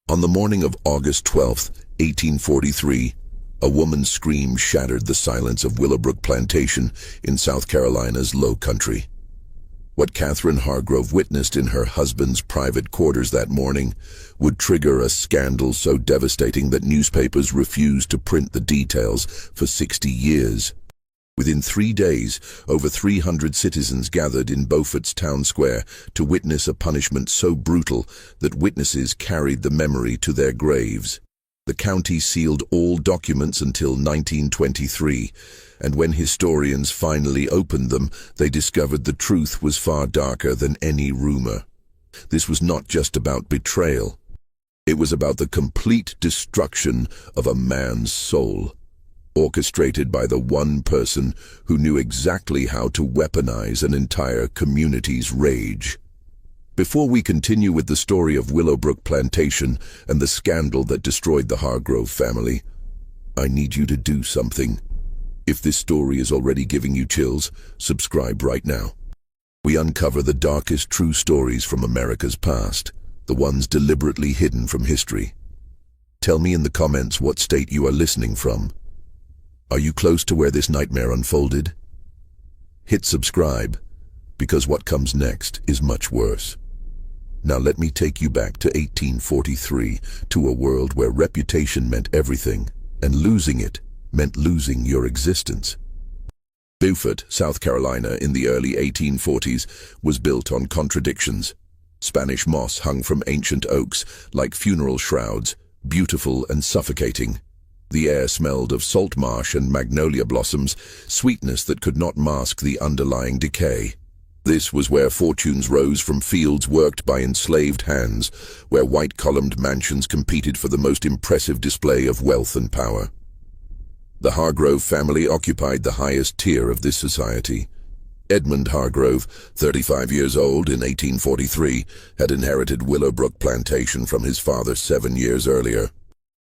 On the morning of August 12th, 1843, a woman's scream shattered the silence of Willowbrook Plantation in South Carolina's Low Country. What Catherine Hargrove witnessed in her husband's private quarters that morning would trigger a scandal so devastating that newspapers refused to print the details for 60 years. Within 3 days, over 300 citizens gathered in Beaufort's town square to witness a punishment so brutal that witnesses carried the memory to their graves. The county sealed all documents until 1923, and when historians finally opened them, they discovered the truth was far darker than any rumor. This was not just about betrayal. It was about the complete destruction of a man's soul, orchestrated by the one person who knew exactly how to weaponize an entire community's rage. Before we continue with the story of Willowbrook Plantation and the scandal that destroyed the Hargrove family, I need you to do something. If this story is already giving you chills, subscribe right now. We uncover the darkest true stories from America's past, the ones deliberately hidden from history. Tell me in the comments what state you are listening from. Are you close to where this nightmare unfolded? Hit subscribe, because what comes next is much worse. Now let me take you back to 1843, to a world where reputation meant everything, and losing it meant losing your existence. Beaufort, South Carolina, in the early 1840s, was built on contradictions. Spanish moss hung from ancient oaks like funeral shrouds, beautiful and suffocating. The air smelled of salt marsh and magnolia blossoms, sweetness that could not mask the underlying decay. This was where fortunes rose from fields worked by enslaved hands, where white-columned mansions competed for the most impressive display of wealth and power. The Hargrove family occupied the highest tier of this society. Edmund Hargrove, 35 years old in 1843, had inherited Willowbrook Plantation from his father 7 years earlier.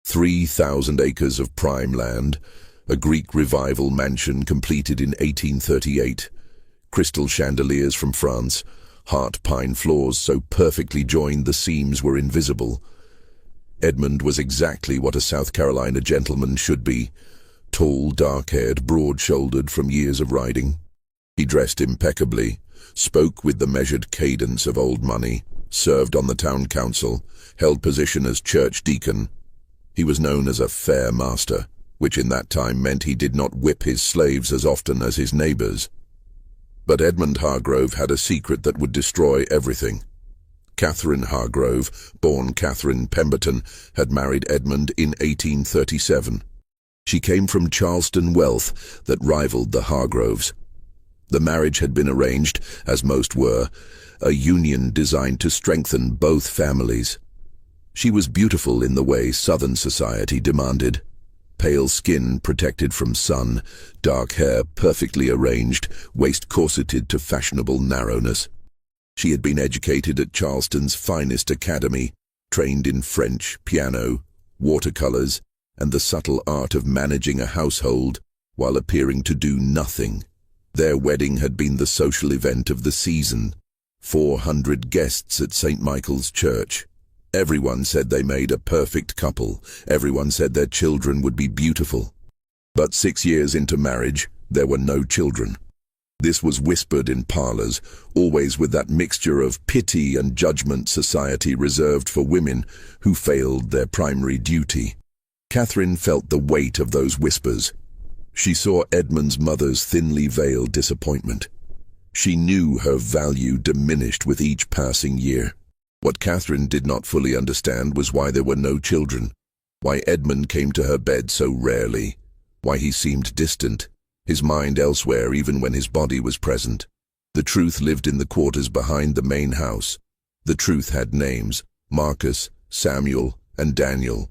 3,000 acres of prime land, a Greek Revival mansion completed in 1838, crystal chandeliers from France, heart pine floors so perfectly joined the seams were invisible. Edmund was exactly what a South Carolina gentleman should be, tall, dark-haired, broad-shouldered from years of riding. He dressed impeccably, spoke with the measured cadence of old money, served on the town council, held position as church deacon. He was known as a fair master, which in that time meant he did not whip his slaves as often as his neighbors. But Edmund Hargrove had a secret that would destroy everything. Catherine Hargrove, born Catherine Pemberton, had married Edmund in 1837. She came from Charleston wealth that rivaled the Hargroves. The marriage had been arranged, as most were, a union designed to strengthen both families. She was beautiful in the way Southern society demanded. Pale skin protected from sun, dark hair perfectly arranged, waist corseted to fashionable narrowness. She had been educated at Charleston's finest academy, trained in French, piano, watercolors, and the subtle art of managing a household while appearing to do nothing. Their wedding had been the social event of the season. 400 guests at St. Michael's Church. Everyone said they made a perfect couple. Everyone said their children would be beautiful. But 6 years into marriage, there were no children. This was whispered in parlors, always with that mixture of pity and judgment society reserved for women who failed their primary duty. Catherine felt the weight of those whispers. She saw Edmund's mother's thinly veiled disappointment. She knew her value diminished with each passing year. What Catherine did not fully understand was why there were no children, why Edmund came to her bed so rarely, why he seemed distant, his mind elsewhere even when his body was present. The truth lived in the quarters behind the main house. The truth had names: Marcus, Samuel, and Daniel.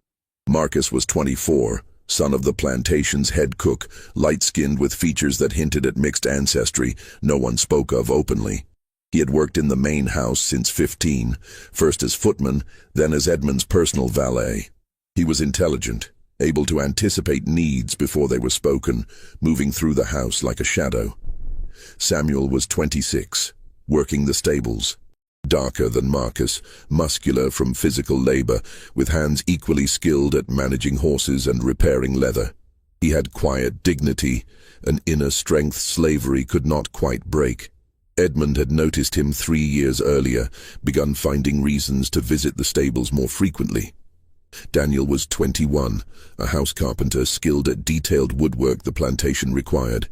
Marcus was 24, son of the plantation's head cook, light-skinned with features that hinted at mixed ancestry no one spoke of openly. He had worked in the main house since 15, first as footman, then as Edmund's personal valet. He was intelligent, able to anticipate needs before they were spoken, moving through the house like a shadow. Samuel was 26, working the stables. Darker than Marcus, muscular from physical labor, with hands equally skilled at managing horses and repairing leather. He had quiet dignity, an inner strength slavery could not quite break. Edmund had noticed him 3 years earlier, begun finding reasons to visit the stables more frequently. Daniel was 21, a house carpenter skilled at detailed woodwork the plantation required.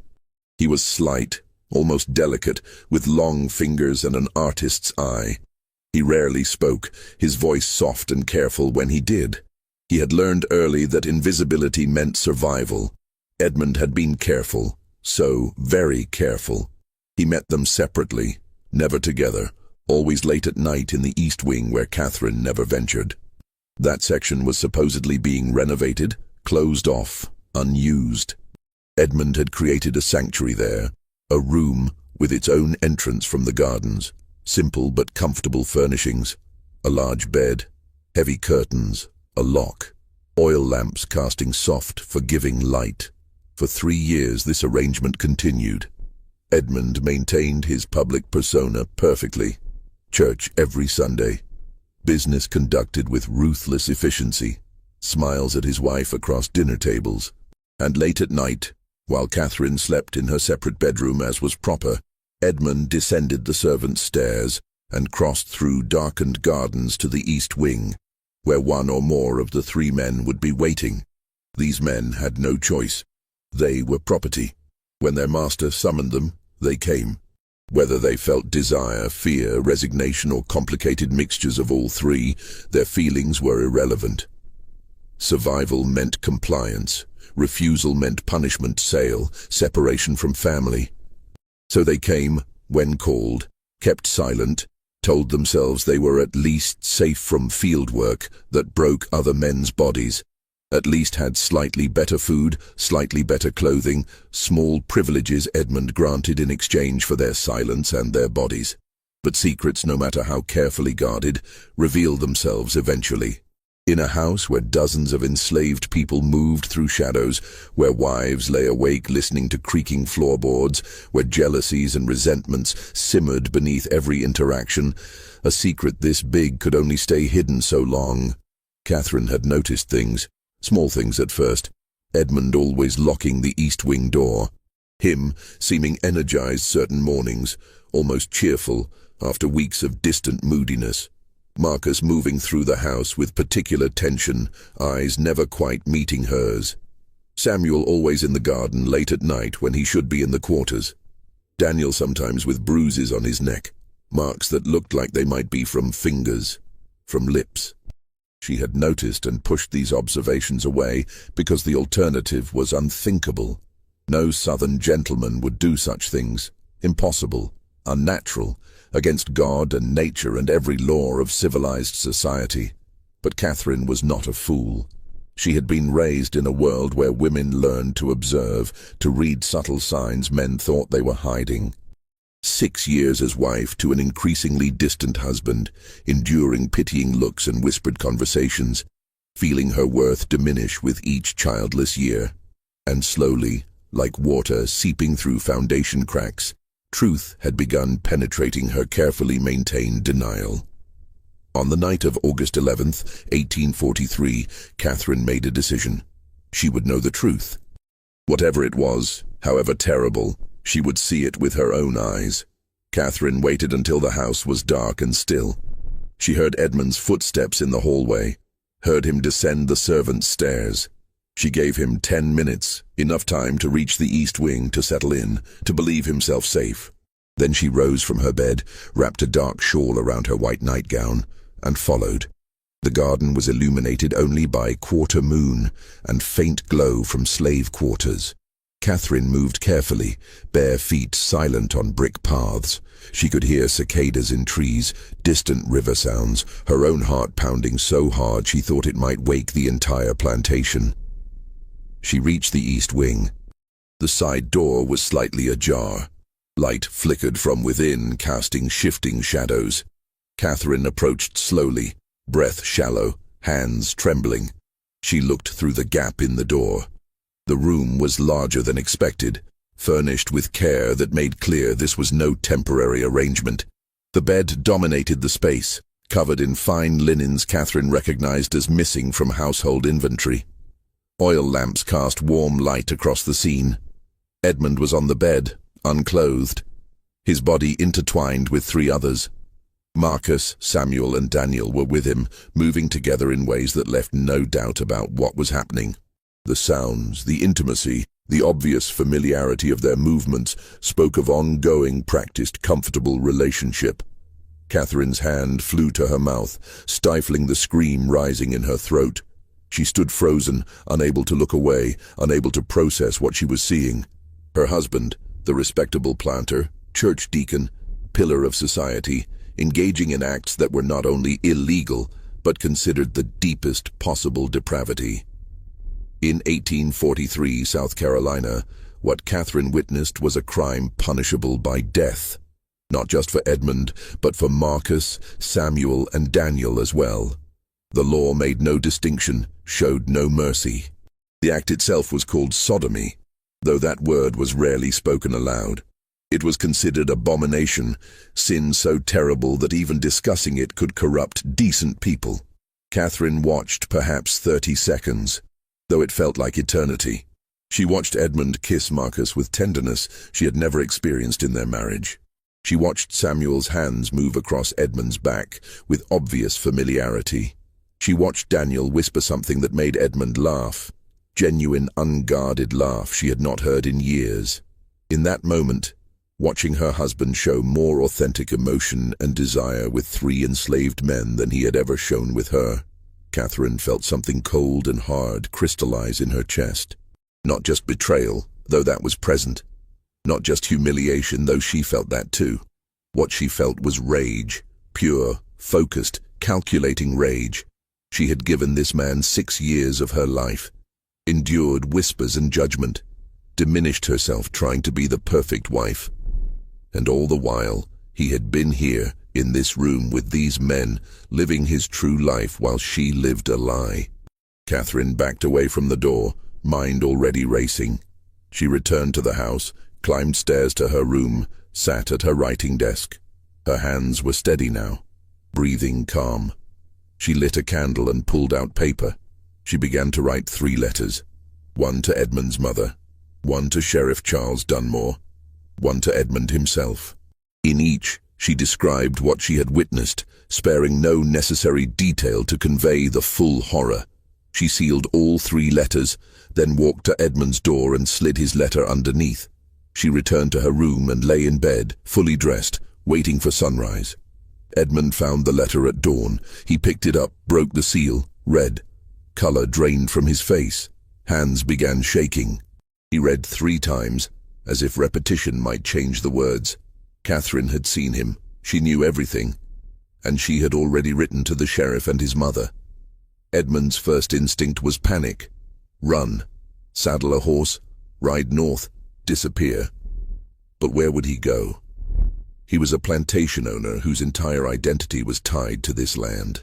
He was slight, almost delicate, with long fingers and an artist's eye. He rarely spoke, his voice soft and careful when he did. He had learned early that invisibility meant survival. Edmund had been careful, so very careful. He met them separately, never together, always late at night in the East Wing where Catherine never ventured. That section was supposedly being renovated, closed off, unused. Edmund had created a sanctuary there, a room with its own entrance from the gardens, simple but comfortable furnishings, a large bed, heavy curtains, a lock, oil lamps casting soft, forgiving light. For 3 years this arrangement continued. Edmund maintained his public persona perfectly. Church every Sunday. Business conducted with ruthless efficiency. Smiles at his wife across dinner tables. And late at night, while Catherine slept in her separate bedroom as was proper, Edmund descended the servants' stairs and crossed through darkened gardens to the East Wing, where one or more of the 3 men would be waiting. These men had no choice. They were property. When their master summoned them, they came. Whether they felt desire, fear, resignation, or complicated mixtures of all 3, their feelings were irrelevant. Survival meant compliance. Refusal meant punishment, sale, separation from family. So they came, when called, kept silent, told themselves they were at least safe from field work that broke other men's bodies, at least had slightly better food, slightly better clothing, small privileges Edmund granted in exchange for their silence and their bodies. But secrets, no matter how carefully guarded, reveal themselves eventually. In a house where dozens of enslaved people moved through shadows, where wives lay awake listening to creaking floorboards, where jealousies and resentments simmered beneath every interaction, a secret this big could only stay hidden so long. Catherine had noticed things, small things at first. Edmund always locking the East Wing door. Him seeming energized certain mornings, almost cheerful, after weeks of distant moodiness. Marcus moving through the house with particular tension, eyes never quite meeting hers. Samuel always in the garden late at night when he should be in the quarters. Daniel sometimes with bruises on his neck, marks that looked like they might be from fingers, from lips. She had noticed and pushed these observations away because the alternative was unthinkable. No southern gentleman would do such things. Impossible, unnatural, against God and nature and every law of civilized society. But Catherine was not a fool. She had been raised in a world where women learned to observe, to read subtle signs men thought they were hiding. 6 years as wife to an increasingly distant husband, enduring pitying looks and whispered conversations, feeling her worth diminish with each childless year. And slowly, like water seeping through foundation cracks, truth had begun penetrating her carefully maintained denial. On the night of August 11th, 1843, Catherine made a decision. She would know the truth. Whatever it was, however terrible, she would see it with her own eyes. Catherine waited until the house was dark and still. She heard Edmund's footsteps in the hallway, heard him descend the servants' stairs. She gave him 10 minutes, enough time to reach the East Wing, to settle in, to believe himself safe. Then she rose from her bed, wrapped a dark shawl around her white nightgown, and followed. The garden was illuminated only by quarter moon and faint glow from slave quarters. Catherine moved carefully, bare feet silent on brick paths. She could hear cicadas in trees, distant river sounds, her own heart pounding so hard she thought it might wake the entire plantation. She reached the East Wing. The side door was slightly ajar. Light flickered from within, casting shifting shadows. Catherine approached slowly, breath shallow, hands trembling. She looked through the gap in the door. The room was larger than expected, furnished with care that made clear this was no temporary arrangement. The bed dominated the space, covered in fine linens Catherine recognized as missing from household inventory. Oil lamps cast warm light across the scene. Edmund was on the bed, unclothed, his body intertwined with three others. Marcus, Samuel, and Daniel were with him, moving together in ways that left no doubt about what was happening. The sounds, the intimacy, the obvious familiarity of their movements spoke of ongoing, practiced, comfortable relationship. Catherine's hand flew to her mouth, stifling the scream rising in her throat. She stood frozen, unable to look away, unable to process what she was seeing. Her husband, the respectable planter, church deacon, pillar of society, engaging in acts that were not only illegal, but considered the deepest possible depravity. In 1843, South Carolina, what Catherine witnessed was a crime punishable by death. Not just for Edmund, but for Marcus, Samuel, and Daniel as well. The law made no distinction, showed no mercy. The act itself was called sodomy, though that word was rarely spoken aloud. It was considered abomination, sin so terrible that even discussing it could corrupt decent people. Catherine watched perhaps 30 seconds, though it felt like eternity. She watched Edmund kiss Marcus with tenderness she had never experienced in their marriage. She watched Samuel's hands move across Edmund's back with obvious familiarity. She watched Daniel whisper something that made Edmund laugh, genuine, unguarded laugh she had not heard in years. In that moment, watching her husband show more authentic emotion and desire with three enslaved men than he had ever shown with her, Catherine felt something cold and hard crystallize in her chest. Not just betrayal, though that was present. Not just humiliation, though she felt that too. What she felt was rage, pure, focused, calculating rage. She had given this man 6 years of her life, endured whispers and judgment, diminished herself trying to be the perfect wife. And all the while, he had been here, in this room with these men, living his true life while she lived a lie. Catherine backed away from the door, mind already racing. She returned to the house, climbed stairs to her room, sat at her writing desk. Her hands were steady now, breathing calm. She lit a candle and pulled out paper. She began to write 3 letters. One to Edmund's mother, one to Sheriff Charles Dunmore, one to Edmund himself. In each, she described what she had witnessed, sparing no necessary detail to convey the full horror. She sealed all 3 letters, then walked to Edmund's door and slid his letter underneath. She returned to her room and lay in bed, fully dressed, waiting for sunrise. Edmund found the letter at dawn. He picked it up, broke the seal, read. Color drained from his face. Hands began shaking. He read 3 times, as if repetition might change the words. Catherine had seen him. She knew everything. And she had already written to the sheriff and his mother. Edmund's first instinct was panic. Run. Saddle a horse. Ride north. Disappear. But where would he go? He was a plantation owner whose entire identity was tied to this land.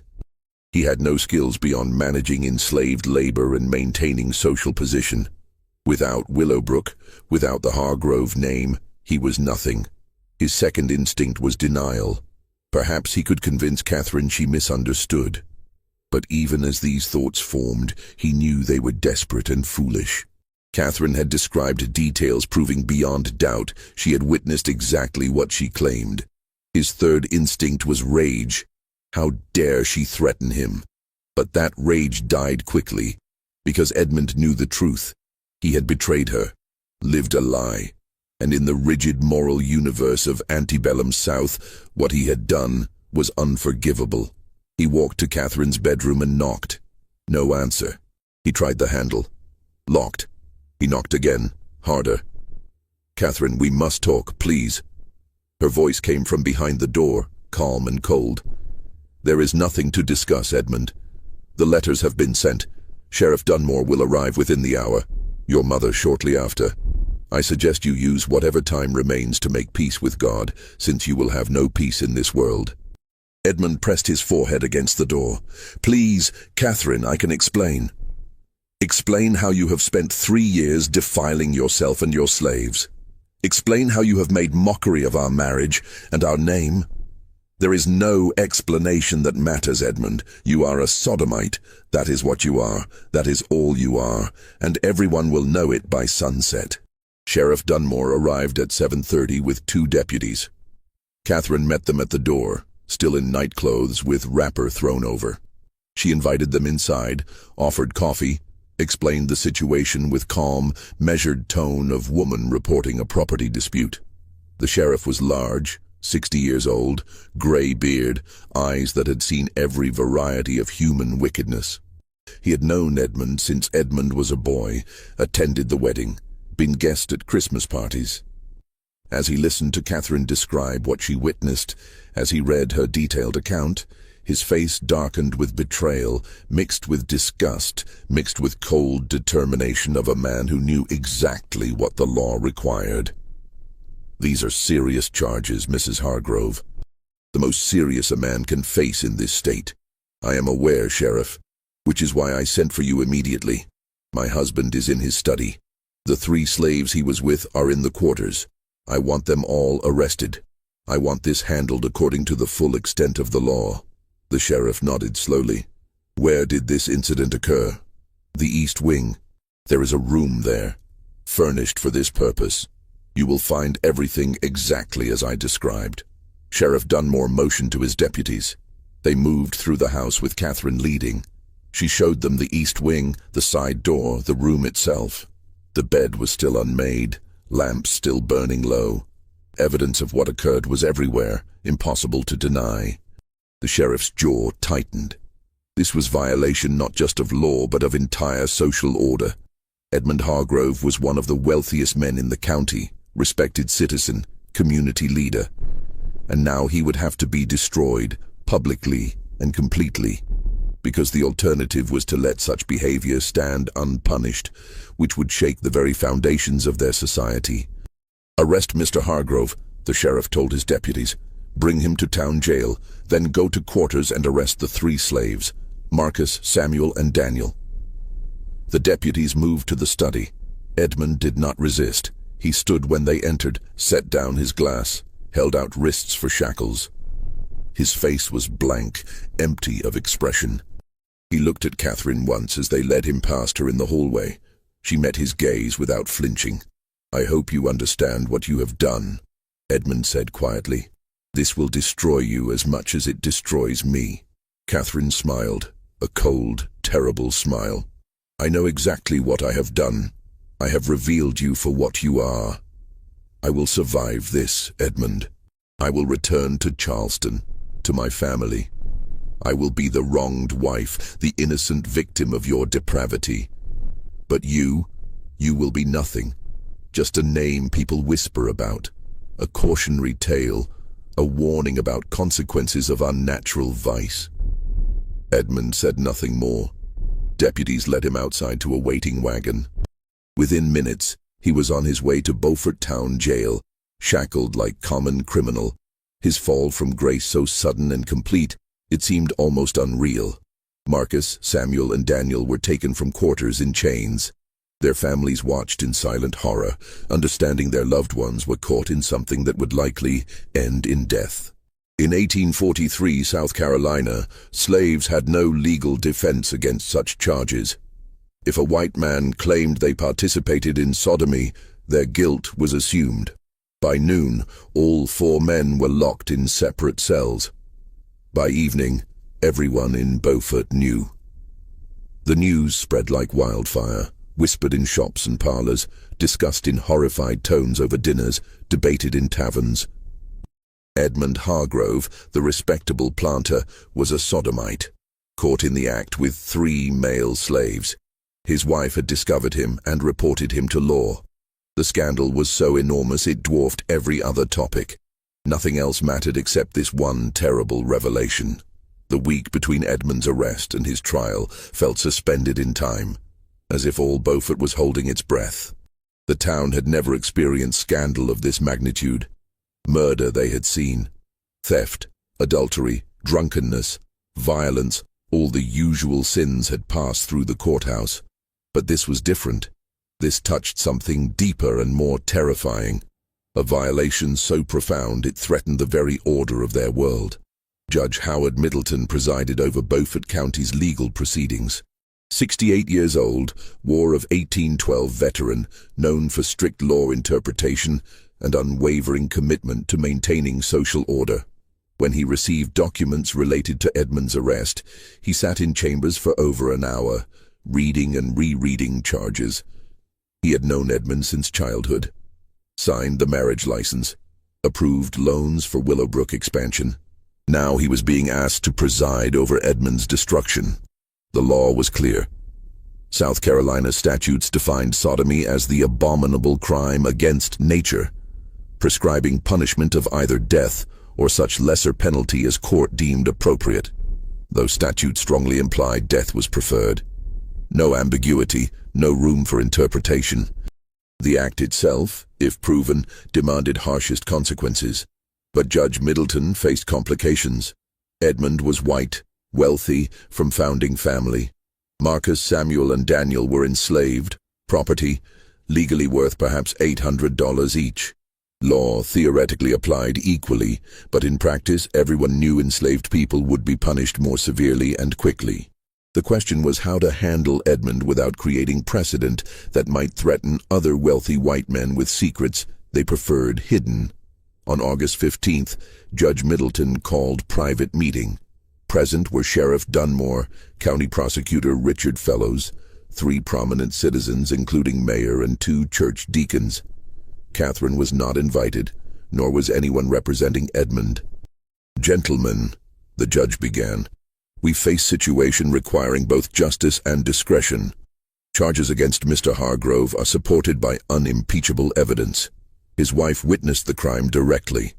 He had no skills beyond managing enslaved labor and maintaining social position. Without Willowbrook, without the Hargrove name, he was nothing. His second instinct was denial. Perhaps he could convince Catherine she misunderstood. But even as these thoughts formed, he knew they were desperate and foolish. Catherine had described details proving beyond doubt she had witnessed exactly what she claimed. His third instinct was rage. How dare she threaten him? But that rage died quickly, because Edmund knew the truth. He had betrayed her, lived a lie, and in the rigid moral universe of antebellum South, what he had done was unforgivable. He walked to Catherine's bedroom and knocked. No answer. He tried the handle. Locked. He knocked again, harder. Catherine, we must talk, please. Her voice came from behind the door, calm and cold. There is nothing to discuss, Edmund. The letters have been sent. Sheriff Dunmore will arrive within the hour. Your mother shortly after. I suggest you use whatever time remains to make peace with God, since you will have no peace in this world. Edmund pressed his forehead against the door. Please, Catherine, I can explain. Explain how you have spent 3 years defiling yourself and your slaves. Explain how you have made mockery of our marriage and our name. There is no explanation that matters, Edmund. You are a sodomite. That is what you are. That is all you are. And everyone will know it by sunset. Sheriff Dunmore arrived at 7:30 with 2 deputies. Catherine met them at the door, still in nightclothes with wrapper thrown over. She invited them inside, offered coffee, explained the situation with calm, measured tone of woman reporting a property dispute. The sheriff was large, 60 years old, gray beard, eyes that had seen every variety of human wickedness. He had known Edmund since Edmund was a boy, attended the wedding, been guest at Christmas parties. As he listened to Catherine describe what she witnessed, as he read her detailed account, his face darkened with betrayal, mixed with disgust, mixed with cold determination of a man who knew exactly what the law required. These are serious charges, Mrs. Hargrove. The most serious a man can face in this state. I am aware, Sheriff, which is why I sent for you immediately. My husband is in his study. The 3 slaves he was with are in the quarters. I want them all arrested. I want this handled according to the full extent of the law. The sheriff nodded slowly. Where did this incident occur? The East Wing. There is a room there, furnished for this purpose. You will find everything exactly as I described. Sheriff Dunmore motioned to his deputies. They moved through the house with Catherine leading. She showed them the East Wing, the side door, the room itself. The bed was still unmade, lamps still burning low. Evidence of what occurred was everywhere, impossible to deny. The sheriff's jaw tightened. This was violation not just of law, but of entire social order. Edmund Hargrove was one of the wealthiest men in the county, respected citizen, community leader. And now he would have to be destroyed, publicly and completely, because the alternative was to let such behavior stand unpunished, which would shake the very foundations of their society. Arrest Mr. Hargrove, the sheriff told his deputies. Bring him to town jail, then go to quarters and arrest the 3 slaves, Marcus, Samuel, and Daniel. The deputies moved to the study. Edmund did not resist. He stood when they entered, set down his glass, held out wrists for shackles. His face was blank, empty of expression. He looked at Catherine once as they led him past her in the hallway. She met his gaze without flinching. I hope you understand what you have done, Edmund said quietly. This will destroy you as much as it destroys me. Catherine smiled, a cold, terrible smile. I know exactly what I have done. I have revealed you for what you are. I will survive this, Edmund. I will return to Charleston, to my family. I will be the wronged wife, the innocent victim of your depravity. But you will be nothing. Just a name people whisper about, a cautionary tale, a warning about consequences of unnatural vice. Edmund said nothing more. Deputies led him outside to a waiting wagon. Within minutes, he was on his way to Beaufort Town Jail, shackled like common criminal. His fall from grace so sudden and complete, it seemed almost unreal. Marcus, Samuel, and Daniel were taken from quarters in chains. Their families watched in silent horror, understanding their loved ones were caught in something that would likely end in death. In 1843, South Carolina, slaves had no legal defense against such charges. If a white man claimed they participated in sodomy, their guilt was assumed. By noon, all 4 men were locked in separate cells. By evening, everyone in Beaufort knew. The news spread like wildfire, whispered in shops and parlors, discussed in horrified tones over dinners, debated in taverns. Edmund Hargrove, the respectable planter, was a sodomite, caught in the act with 3 male slaves. His wife had discovered him and reported him to law. The scandal was so enormous it dwarfed every other topic. Nothing else mattered except this one terrible revelation. The week between Edmund's arrest and his trial felt suspended in time, as if all Beaufort was holding its breath. The town had never experienced scandal of this magnitude. Murder they had seen, theft, adultery, drunkenness, violence, all the usual sins had passed through the courthouse. But this was different. This touched something deeper and more terrifying, a violation so profound it threatened the very order of their world. Judge Howard Middleton presided over Beaufort County's legal proceedings. 68 years old, War of 1812 veteran, known for strict law interpretation and unwavering commitment to maintaining social order. When he received documents related to Edmund's arrest, he sat in chambers for over an hour, reading and rereading charges. He had known Edmund since childhood. Signed the marriage license. Approved loans for Willowbrook expansion. Now he was being asked to preside over Edmund's destruction. The law was clear. South Carolina statutes defined sodomy as the abominable crime against nature, prescribing punishment of either death or such lesser penalty as court deemed appropriate. Though statute strongly implied death was preferred. No ambiguity, no room for interpretation. The act itself, if proven, demanded harshest consequences. But Judge Middleton faced complications. Edmund was white, wealthy, from founding family. Marcus, Samuel, and Daniel were enslaved, property, legally worth perhaps $800 each. Law theoretically applied equally, but in practice everyone knew enslaved people would be punished more severely and quickly. The question was how to handle Edmund without creating precedent that might threaten other wealthy white men with secrets they preferred hidden. On August 15th, Judge Middleton called private meeting. Present were Sheriff Dunmore, County Prosecutor Richard Fellows, 3 prominent citizens including mayor and 2 church deacons. Catherine was not invited, nor was anyone representing Edmund. "Gentlemen," the judge began, "we face situation requiring both justice and discretion. Charges against Mr. Hargrove are supported by unimpeachable evidence. His wife witnessed the crime directly.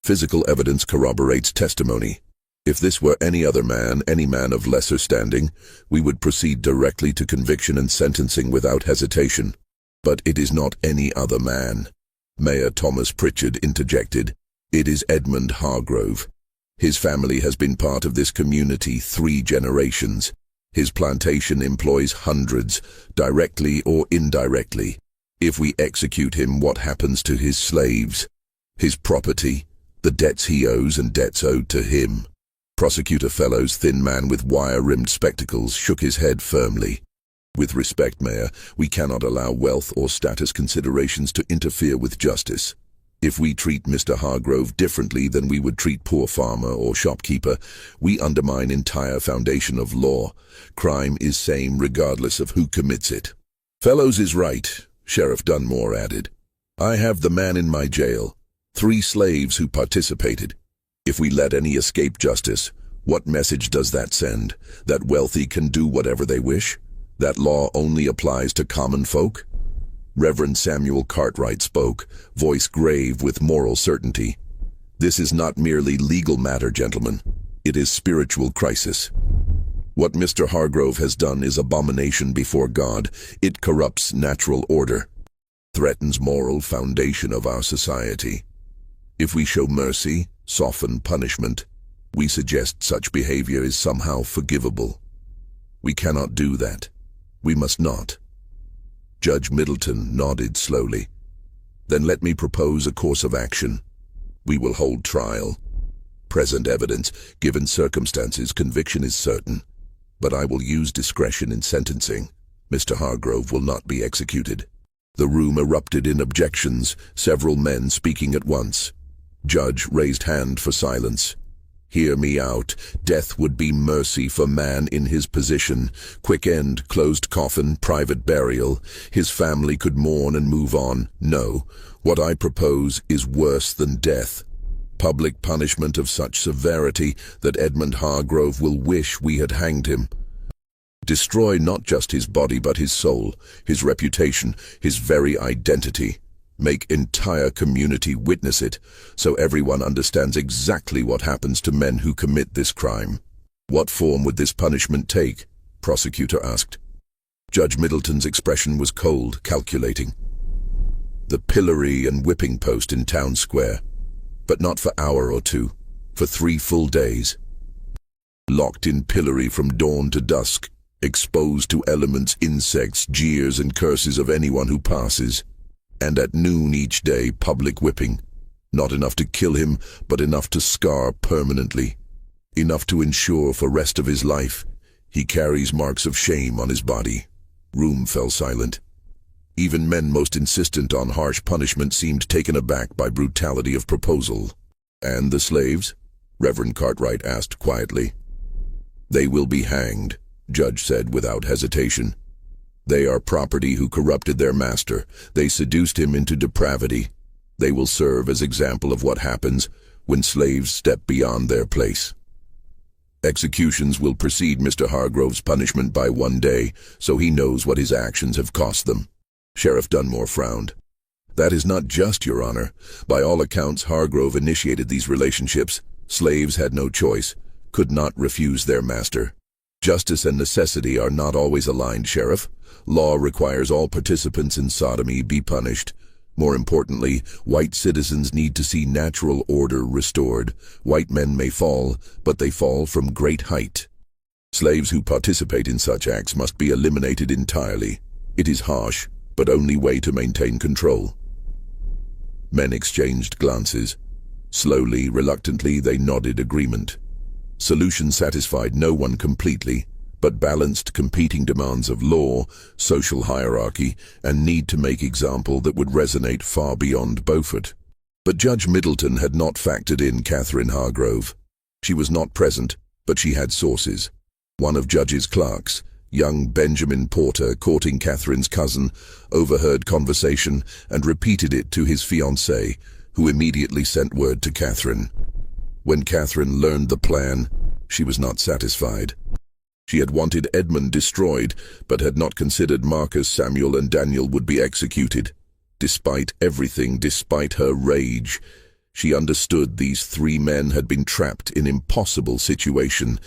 Physical evidence corroborates testimony. If this were any other man, any man of lesser standing, we would proceed directly to conviction and sentencing without hesitation. But it is not any other man." Mayor Thomas Pritchard interjected. "It is Edmund Hargrove. His family has been part of this community 3 generations. His plantation employs hundreds, directly or indirectly. If we execute him, what happens to his slaves? His property, the debts he owes and debts owed to him?" Prosecutor Fellows, thin man with wire-rimmed spectacles, shook his head firmly. "With respect, Mayor, we cannot allow wealth or status considerations to interfere with justice. If we treat Mr. Hargrove differently than we would treat poor farmer or shopkeeper, we undermine entire foundation of law. Crime is same regardless of who commits it." "Fellows is right," Sheriff Dunmore added. "I have the man in my jail, 3 slaves who participated. If we let any escape justice, what message does that send? That wealthy can do whatever they wish? That law only applies to common folk?" Reverend Samuel Cartwright spoke, voice grave with moral certainty. "This is not merely legal matter, gentlemen. It is spiritual crisis. What Mr. Hargrove has done is abomination before God. It corrupts natural order, threatens moral foundation of our society. If we show mercy, soften punishment, we suggest such behavior is somehow forgivable. We cannot do that. We must not." Judge Middleton nodded slowly. "Then let me propose a course of action. We will hold trial. Present evidence, given circumstances, conviction is certain. But I will use discretion in sentencing. Mr. Hargrove will not be executed." The room erupted in objections, several men speaking at once. Judge raised hand for silence. "Hear me out. Death would be mercy for man in his position. Quick end, closed coffin, private burial. His family could mourn and move on. No, what I propose is worse than death. Public punishment of such severity that Edmund Hargrove will wish we had hanged him. Destroy not just his body but his soul, his reputation, his very identity. Make entire community witness it, so everyone understands exactly what happens to men who commit this crime." "What form would this punishment take?" Prosecutor asked. Judge Middleton's expression was cold, calculating. "The pillory and whipping post in town square, but not for hour or 2, for 3 full days. Locked in pillory from dawn to dusk, exposed to elements, insects, jeers and curses of anyone who passes. And at noon each day, public whipping. Not enough to kill him, but enough to scar permanently. enough to ensure for rest of his life he carries marks of shame on his body. Room fell silent. Even men most insistent on harsh punishment seemed taken aback by brutality of proposal. "And the slaves?" Reverend Cartwright asked quietly. "They will be hanged," Judge said without hesitation. "They are property who corrupted their master. They seduced him into depravity. They will serve as example of what happens when slaves step beyond their place. Executions will precede Mr. Hargrove's punishment by 1 day, so he knows what his actions have cost them." Sheriff Dunmore frowned. "That is not just, Your Honor. By all accounts, Hargrove initiated these relationships. Slaves had no choice, could not refuse their master. Justice and necessity are not always aligned, Sheriff. Law requires all participants in sodomy be punished. More importantly, white citizens need to see natural order restored. White men may fall, but they fall from great height. Slaves who participate in such acts must be eliminated entirely. It is harsh, but only way to maintain control." Men exchanged glances. Slowly, reluctantly, they nodded agreement. Solution satisfied no one completely, but balanced competing demands of law, social hierarchy, and need to make example that would resonate far beyond Beaufort. But Judge Middleton had not factored in Catherine Hargrove. She was not present, but she had sources. One of Judge's clerks, young Benjamin Porter, courting Catherine's cousin, overheard conversation and repeated it to his fiancée, who immediately sent word to Catherine. When Catherine learned the plan, she was not satisfied. She had wanted Edmund destroyed, but had not considered Marcus, Samuel, and Daniel would be executed. Despite everything, despite her rage, she understood these 3 men had been trapped in an impossible situation.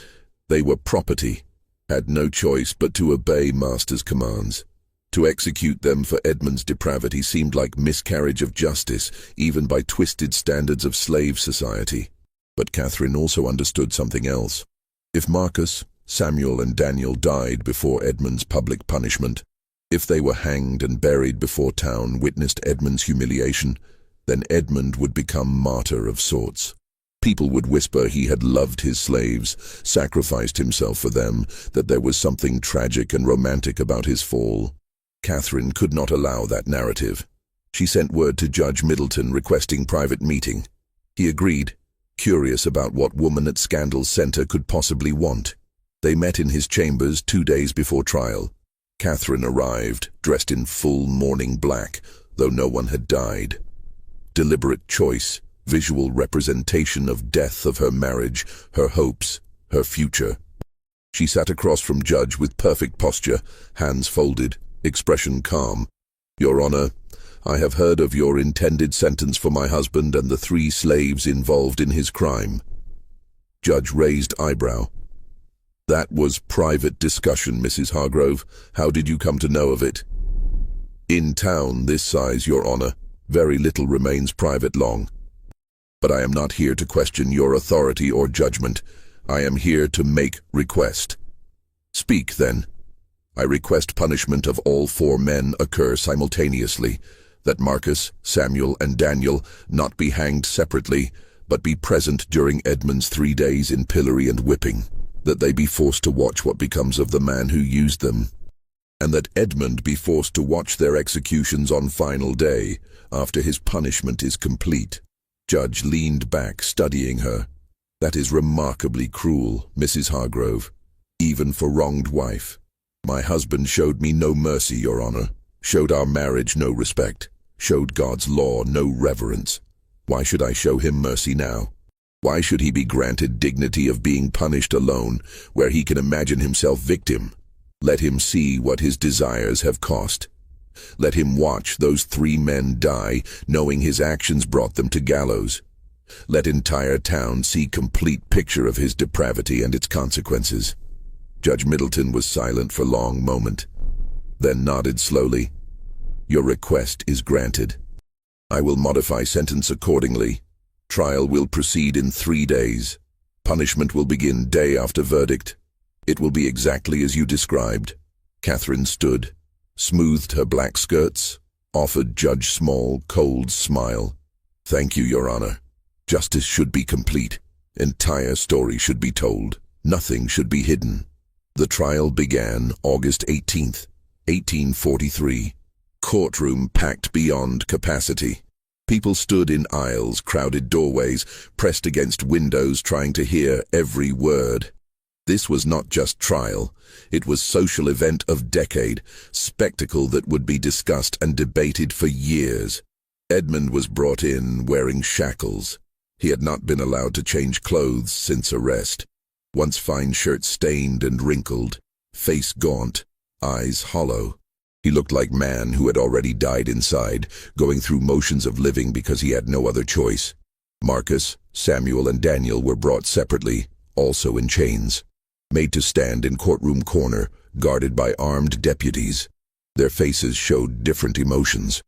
They were property, had no choice but to obey master's commands. To execute them for Edmund's depravity seemed like miscarriage of justice, even by twisted standards of slave society. But Catherine also understood something else. If Marcus, Samuel, and Daniel died before Edmund's public punishment, if they were hanged and buried before town witnessed Edmund's humiliation, then Edmund would become martyr of sorts. People would whisper he had loved his slaves, sacrificed himself for them, that there was something tragic and romantic about his fall. Catherine could not allow that narrative. She sent word to Judge Middleton requesting private meeting. He agreed, curious about what woman at Scandal Center could possibly want. They met in his chambers 2 days before trial. Catherine arrived, dressed in full mourning black, though no one had died. Deliberate choice, visual representation of death of her marriage, her hopes, her future. She sat across from Judge with perfect posture, hands folded, expression calm. "Your Honor, I have heard of your intended sentence for my husband and the 3 slaves involved in his crime." Judge raised eyebrow. "That was private discussion, Mrs. Hargrove. How did you come to know of it?" "In town this size, Your Honor, very little remains private long. But I am not here to question your authority or judgment. I am here to make request." "Speak, then." "I request punishment of all 4 men occur simultaneously, that Marcus, Samuel, and Daniel not be hanged separately, but be present during Edmund's 3 days in pillory and whipping, that they be forced to watch what becomes of the man who used them, and that Edmund be forced to watch their executions on final day, after his punishment is complete." Judge leaned back, studying her. "That is remarkably cruel, Mrs. Hargrove, even for wronged wife. My husband showed me no mercy, Your Honor, showed our marriage no respect, showed God's law no reverence. Why should I show him mercy now? Why should he be granted dignity of being punished alone, where he can imagine himself victim? Let him see what his desires have cost. Let him watch those 3 men die, knowing his actions brought them to gallows. Let entire town see complete picture of his depravity and its consequences." Judge Middleton was silent for a long moment, then nodded slowly. "Your request is granted. I will modify sentence accordingly. Trial will proceed in 3 days. Punishment will begin day after verdict. It will be exactly as you described." Catherine stood, smoothed her black skirts, offered Judge Small cold smile. "Thank you, Your Honor. Justice should be complete. Entire story should be told. Nothing should be hidden. The trial began August 18th, 1843. Courtroom packed beyond capacity. People stood in aisles, crowded doorways, pressed against windows trying to hear every word. This was not just trial. It was social event of decade, spectacle that would be discussed and debated for years. Edmund was brought in wearing shackles. He had not been allowed to change clothes since arrest. Once fine shirt stained and wrinkled, face gaunt, eyes hollow. He looked like man who had already died inside, going through motions of living because he had no other choice. Marcus, Samuel, and Daniel were brought separately, also in chains, made to stand in courtroom corner, guarded by armed deputies. Their faces showed different emotions.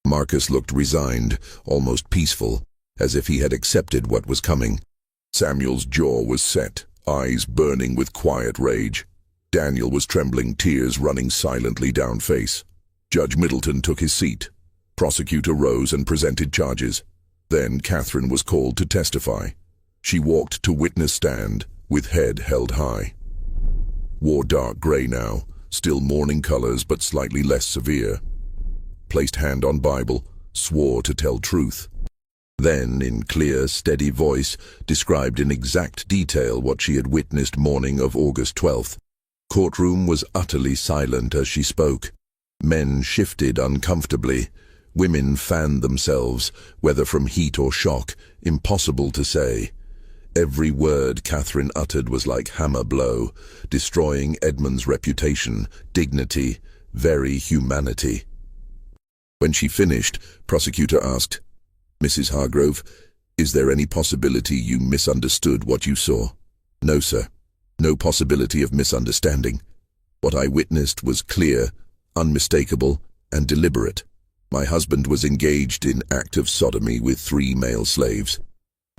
Marcus looked resigned, almost peaceful, as if he had accepted what was coming. Samuel's jaw was set, eyes burning with quiet rage. Daniel was trembling, tears running silently down face. Judge Middleton took his seat. Prosecutor rose and presented charges. Then Catherine was called to testify. She walked to witness stand, with head held high. Wore dark gray now, still mourning colors but slightly less severe. Placed hand on Bible, swore to tell truth. Then, in clear, steady voice, described in exact detail what she had witnessed morning of August 12th. Courtroom was utterly silent as she spoke. Men shifted uncomfortably. Women fanned themselves, whether from heat or shock, impossible to say. Every word Catherine uttered was like hammer blow, destroying Edmund's reputation, dignity, very humanity. When she finished, prosecutor asked, "Mrs. Hargrove, is there any possibility you misunderstood what you saw?" "No, sir. No possibility of misunderstanding. What I witnessed was clear, unmistakable, and deliberate. My husband was engaged in active sodomy with 3 male slaves.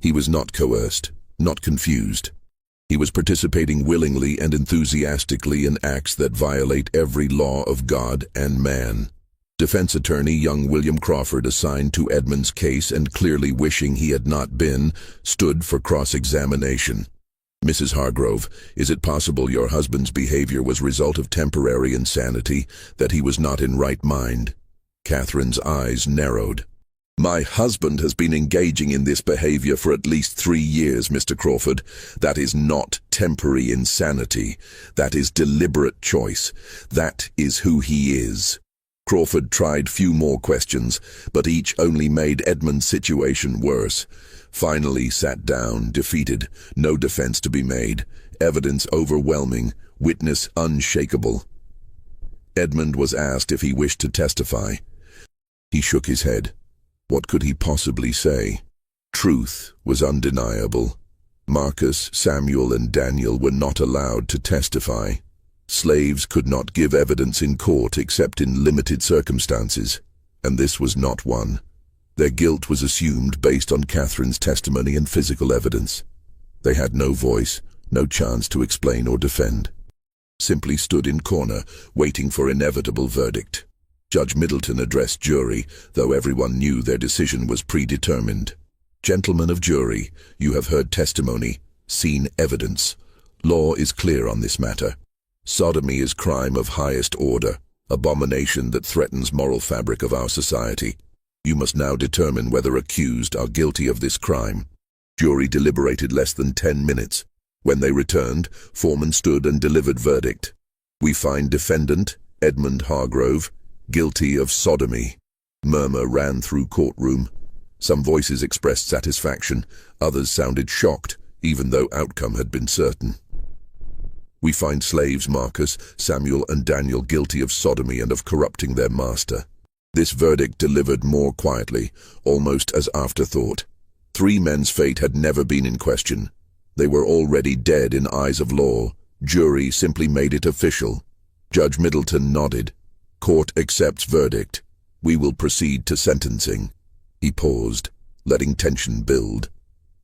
He was not coerced, not confused. He was participating willingly and enthusiastically in acts that violate every law of God and man." Defense attorney young William Crawford, assigned to Edmund's case and clearly wishing he had not been, stood for cross-examination. "Mrs. Hargrove, is it possible your husband's behavior was result of temporary insanity, that he was not in right mind?" Catherine's eyes narrowed. "My husband has been engaging in this behavior for at least 3 years, Mr. Crawford. That is not temporary insanity. That is deliberate choice. That is who he is." Crawford tried few more questions, but each only made Edmund's situation worse. Finally sat down, defeated, no defense to be made, evidence overwhelming, witness unshakable. Edmund was asked if he wished to testify. He shook his head. What could he possibly say? Truth was undeniable. Marcus, Samuel, and Daniel were not allowed to testify. Slaves could not give evidence in court except in limited circumstances, and this was not one. Their guilt was assumed based on Catherine's testimony and physical evidence. They had no voice, no chance to explain or defend. Simply stood in corner, waiting for inevitable verdict. Judge Middleton addressed jury, though everyone knew their decision was predetermined. "Gentlemen of jury, you have heard testimony, seen evidence. Law is clear on this matter. Sodomy is crime of highest order, abomination that threatens moral fabric of our society. You must now determine whether accused are guilty of this crime." Jury deliberated less than 10 minutes. When they returned, foreman stood and delivered verdict. "We find defendant, Edmund Hargrove, guilty of sodomy." Murmur ran through courtroom. Some voices expressed satisfaction, others sounded shocked, even though outcome had been certain. "We find slaves Marcus, Samuel, and Daniel guilty of sodomy and of corrupting their master." This verdict delivered more quietly, almost as afterthought. 3 men's fate had never been in question. They were already dead in eyes of law. Jury simply made it official. Judge Middleton nodded. "Court accepts verdict. We will proceed to sentencing." He paused, letting tension build.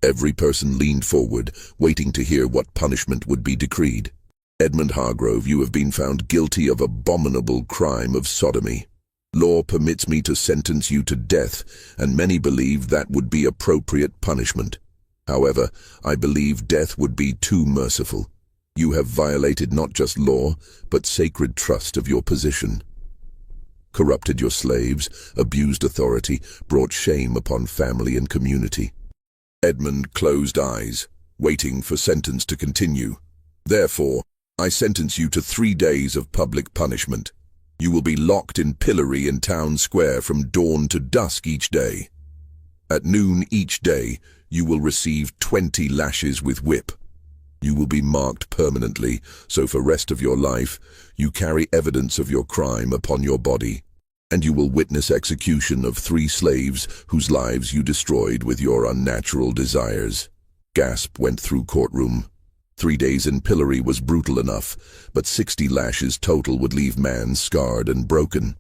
Every person leaned forward, waiting to hear what punishment would be decreed. "Edmund Hargrove, you have been found guilty of abominable crime of sodomy. Law permits me to sentence you to death, and many believe that would be appropriate punishment. However, I believe death would be too merciful. You have violated not just law, but sacred trust of your position. Corrupted your slaves, abused authority, brought shame upon family and community. Edmund closed eyes, waiting for sentence to continue. Therefore, I sentence you to 3 days of public punishment. You will be locked in pillory in town square from dawn to dusk each day. At noon each day, you will receive 20 lashes with whip. You will be marked permanently, so for rest of your life, you carry evidence of your crime upon your body, and you will witness execution of 3 slaves whose lives you destroyed with your unnatural desires. Gasp went through courtroom. 3 days in pillory was brutal enough, but 60 lashes total would leave man scarred and broken.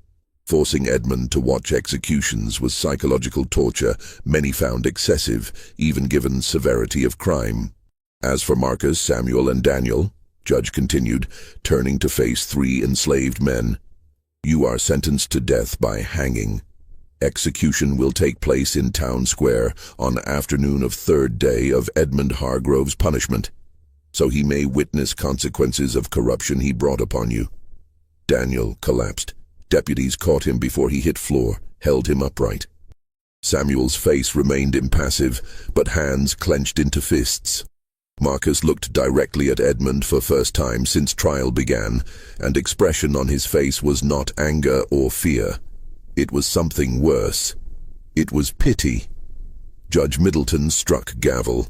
Forcing Edmund to watch executions was psychological torture many found excessive, even given severity of crime. As for Marcus, Samuel, and Daniel, Judge continued, turning to face 3 enslaved men, you are sentenced to death by hanging. Execution will take place in town square on afternoon of 3rd day of Edmund Hargrove's punishment, so he may witness consequences of corruption he brought upon you. Daniel collapsed. Deputies caught him before he hit floor, held him upright. Samuel's face remained impassive, but hands clenched into fists. Marcus looked directly at Edmund for first time since trial began, and expression on his face was not anger or fear. It was something worse. It was pity. Judge Middleton struck gavel.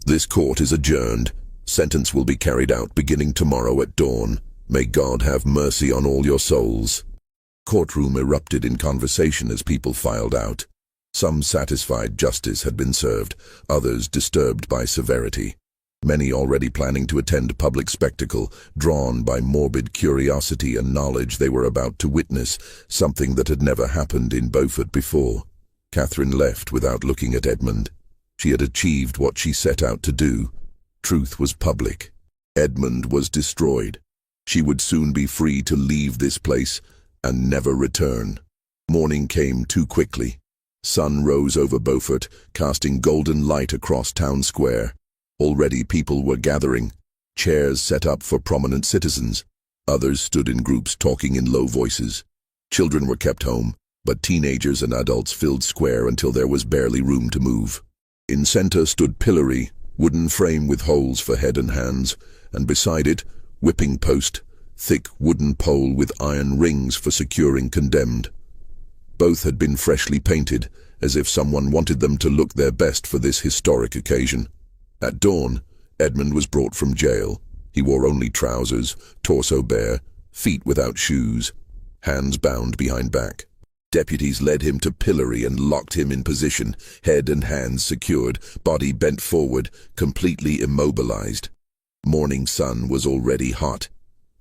This court is adjourned. Sentence will be carried out beginning tomorrow at dawn. May God have mercy on all your souls. Courtroom erupted in conversation as people filed out. Some satisfied justice had been served, others disturbed by severity. Many already planning to attend public spectacle, drawn by morbid curiosity and knowledge they were about to witness, something that had never happened in Beaufort before. Catherine left without looking at Edmund. She had achieved what she set out to do. Truth was public. Edmund was destroyed. She would soon be free to leave this place and never return. Morning came too quickly. Sun rose over Beaufort, casting golden light across town square. Already people were gathering, chairs set up for prominent citizens. Others stood in groups talking in low voices. Children were kept home, but teenagers and adults filled square until there was barely room to move. In center stood pillory, wooden frame with holes for head and hands, and beside it, whipping post, thick wooden pole with iron rings for securing condemned. Both had been freshly painted, as if someone wanted them to look their best for this historic occasion. At dawn, Edmund was brought from jail. He wore only trousers, torso bare, feet without shoes, hands bound behind back. Deputies led him to pillory and locked him in position, head and hands secured, body bent forward, completely immobilized. Morning sun was already hot.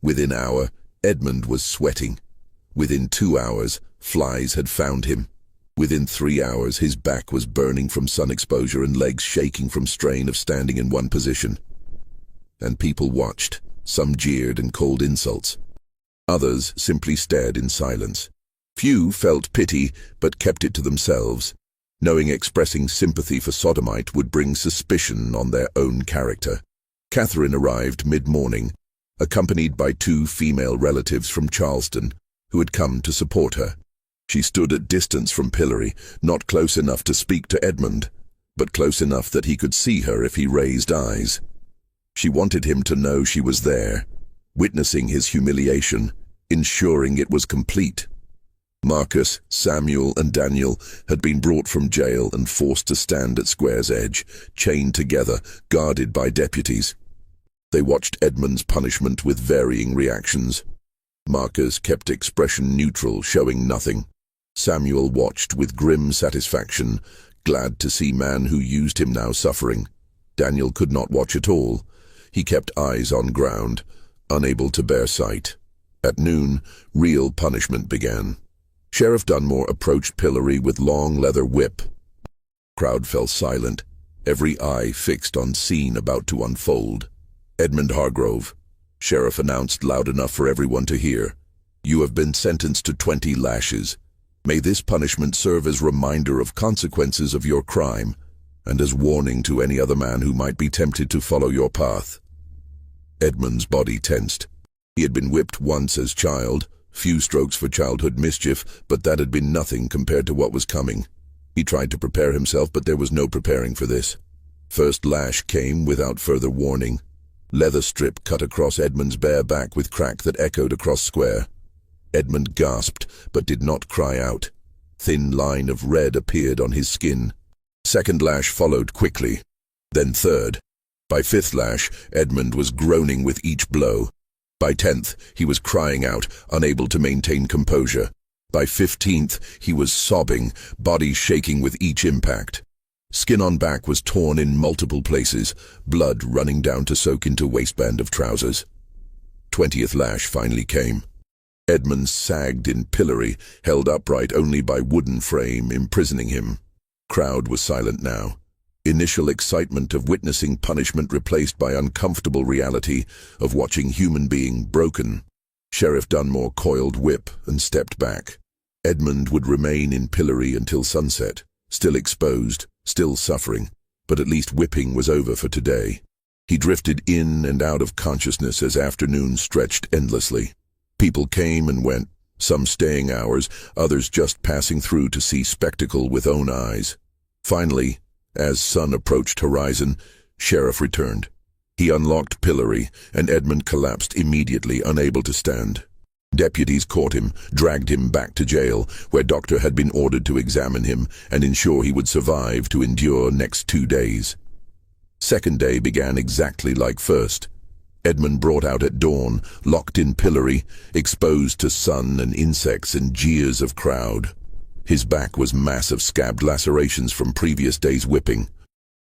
Within an hour, Edmund was sweating. Within 2 hours, flies had found him. Within 3 hours, his back was burning from sun exposure and legs shaking from strain of standing in one position. And people watched. Some jeered and called insults. Others simply stared in silence. Few felt pity, but kept it to themselves, knowing expressing sympathy for Sodomite would bring suspicion on their own character. Catherine arrived mid-morning, accompanied by 2 female relatives from Charleston, who had come to support her. She stood at distance from pillory, not close enough to speak to Edmund, but close enough that he could see her if he raised eyes. She wanted him to know she was there, witnessing his humiliation, ensuring it was complete. Marcus, Samuel, and Daniel had been brought from jail and forced to stand at square's edge, chained together, guarded by deputies. They watched Edmund's punishment with varying reactions. Marcus kept expression neutral, showing nothing. Samuel watched with grim satisfaction, glad to see man who used him now suffering. Daniel could not watch at all. He kept eyes on ground, unable to bear sight. At noon, real punishment began. Sheriff Dunmore approached pillory with long leather whip. Crowd fell silent, every eye fixed on scene about to unfold. Edmund Hargrove, Sheriff announced loud enough for everyone to hear, "You have been sentenced to 20 lashes. May this punishment serve as reminder of consequences of your crime, and as warning to any other man who might be tempted to follow your path. Edmund's body tensed. He had been whipped once as child, few strokes for childhood mischief, but that had been nothing compared to what was coming. He tried to prepare himself, but there was no preparing for this. First lash came without further warning. Leather strip cut across Edmund's bare back with crack that echoed across square. Edmund gasped, but did not cry out. Thin line of red appeared on his skin. Second lash followed quickly, then third. By fifth lash, Edmund was groaning with each blow. By 10th, he was crying out, unable to maintain composure. By 15th, he was sobbing, body shaking with each impact. Skin on back was torn in multiple places, blood running down to soak into waistband of trousers. 20th lash finally came. Edmund sagged in pillory, held upright only by wooden frame imprisoning him. Crowd was silent now. Initial excitement of witnessing punishment replaced by uncomfortable reality of watching human being broken. Sheriff Dunmore coiled whip and stepped back. Edmund would remain in pillory until sunset, still exposed, still suffering, but at least whipping was over for today. He drifted in and out of consciousness as afternoon stretched endlessly. People came and went, some staying hours, others just passing through to see spectacle with own eyes. Finally, as sun approached horizon, Sheriff returned. He unlocked pillory, and Edmund collapsed immediately, unable to stand. Deputies caught him, dragged him back to jail, where doctor had been ordered to examine him and ensure he would survive to endure next 2 days. Second day began exactly like first. Edmund brought out at dawn, locked in pillory, exposed to sun and insects and jeers of crowd. His back was massive scabbed lacerations from previous days' whipping.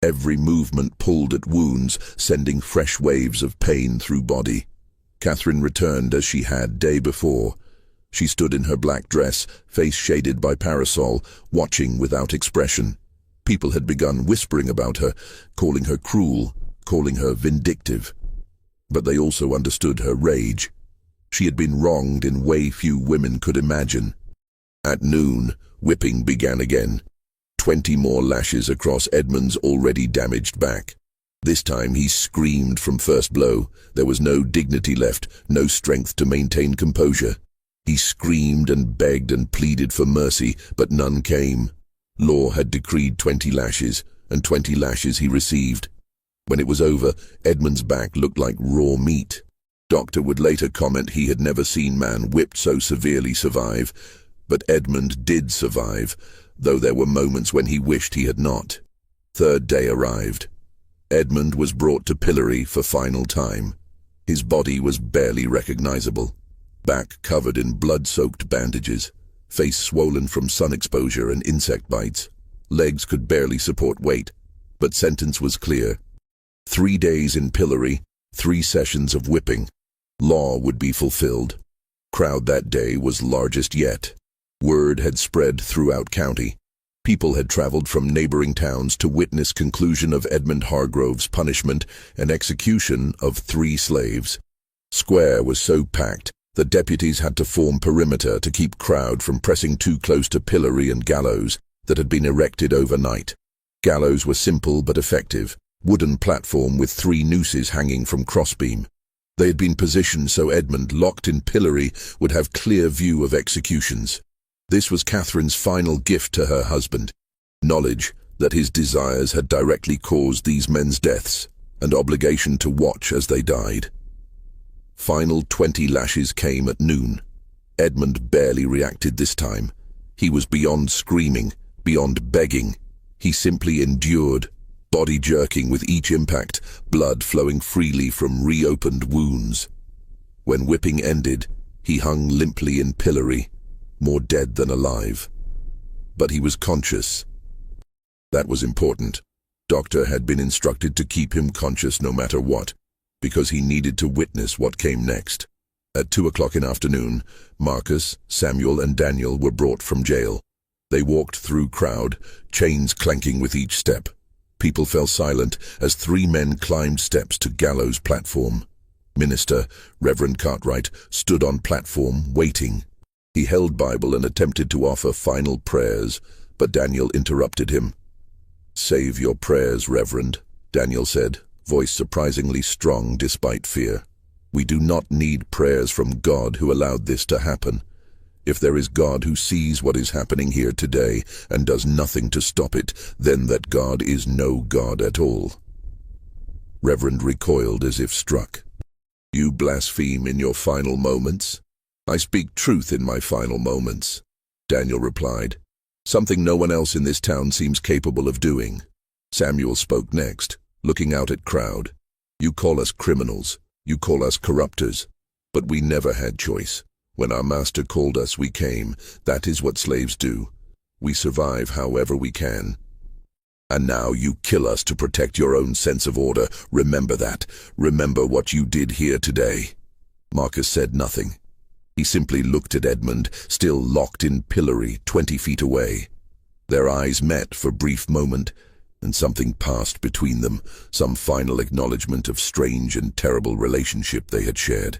Every movement pulled at wounds, sending fresh waves of pain through body. Catherine returned as she had day before. She stood in her black dress, face shaded by parasol, watching without expression. People had begun whispering about her, calling her cruel, calling her vindictive. But they also understood her rage. She had been wronged in way few women could imagine. At noon, whipping began again. 20 more lashes across Edmund's already damaged back. This time he screamed from first blow. There was no dignity left, no strength to maintain composure. He screamed and begged and pleaded for mercy, but none came. Law had decreed 20 lashes, and 20 lashes he received. When it was over, Edmund's back looked like raw meat. Doctor would later comment he had never seen man whipped so severely survive. But Edmund did survive, though there were moments when he wished he had not. Third day arrived. Edmund was brought to pillory for final time. His body was barely recognizable. Back covered in blood-soaked bandages, face swollen from sun exposure and insect bites. Legs could barely support weight, but sentence was clear. 3 days in pillory, 3 sessions of whipping. Law would be fulfilled. Crowd that day was largest yet. Word had spread throughout county. People had traveled from neighboring towns to witness conclusion of Edmund Hargrove's punishment and execution of 3 slaves. Square was so packed that deputies had to form perimeter to keep crowd from pressing too close to pillory and gallows that had been erected overnight. Gallows were simple but effective, wooden platform with 3 nooses hanging from crossbeam. They had been positioned so Edmund, locked in pillory, would have clear view of executions. This was Catherine's final gift to her husband, knowledge that his desires had directly caused these men's deaths, and obligation to watch as they died. Final 20 lashes came at noon. Edmund barely reacted this time. He was beyond screaming, beyond begging. He simply endured, body jerking with each impact, blood flowing freely from reopened wounds. When whipping ended, he hung limply in pillory, more dead than alive. But he was conscious. That was important. Doctor had been instructed to keep him conscious no matter what, because he needed to witness what came next. At 2 o'clock in afternoon, Marcus, Samuel, and Daniel were brought from jail. They walked through crowd, chains clanking with each step. People fell silent as 3 men climbed steps to gallows platform. Minister, Reverend Cartwright, stood on platform, waiting. He held Bible and attempted to offer final prayers, but Daniel interrupted him. "Save your prayers, Reverend," Daniel said, voice surprisingly strong despite fear. "We do not need prayers from God who allowed this to happen. If there is God who sees what is happening here today and does nothing to stop it, then that God is no God at all." Reverend recoiled as if struck. "You blaspheme in your final moments?" "I speak truth in my final moments," Daniel replied, "something no one else in this town seems capable of doing." Samuel spoke next, looking out at crowd. "You call us criminals, you call us corruptors, but we never had choice. When our master called us, we came. That is what slaves do. We survive however we can. And now you kill us to protect your own sense of order. Remember that. Remember what you did here today." Marcus said nothing. He simply looked at Edmund, still locked in pillory 20 feet away. Their eyes met for a brief moment, and something passed between them, some final acknowledgement of strange and terrible relationship they had shared.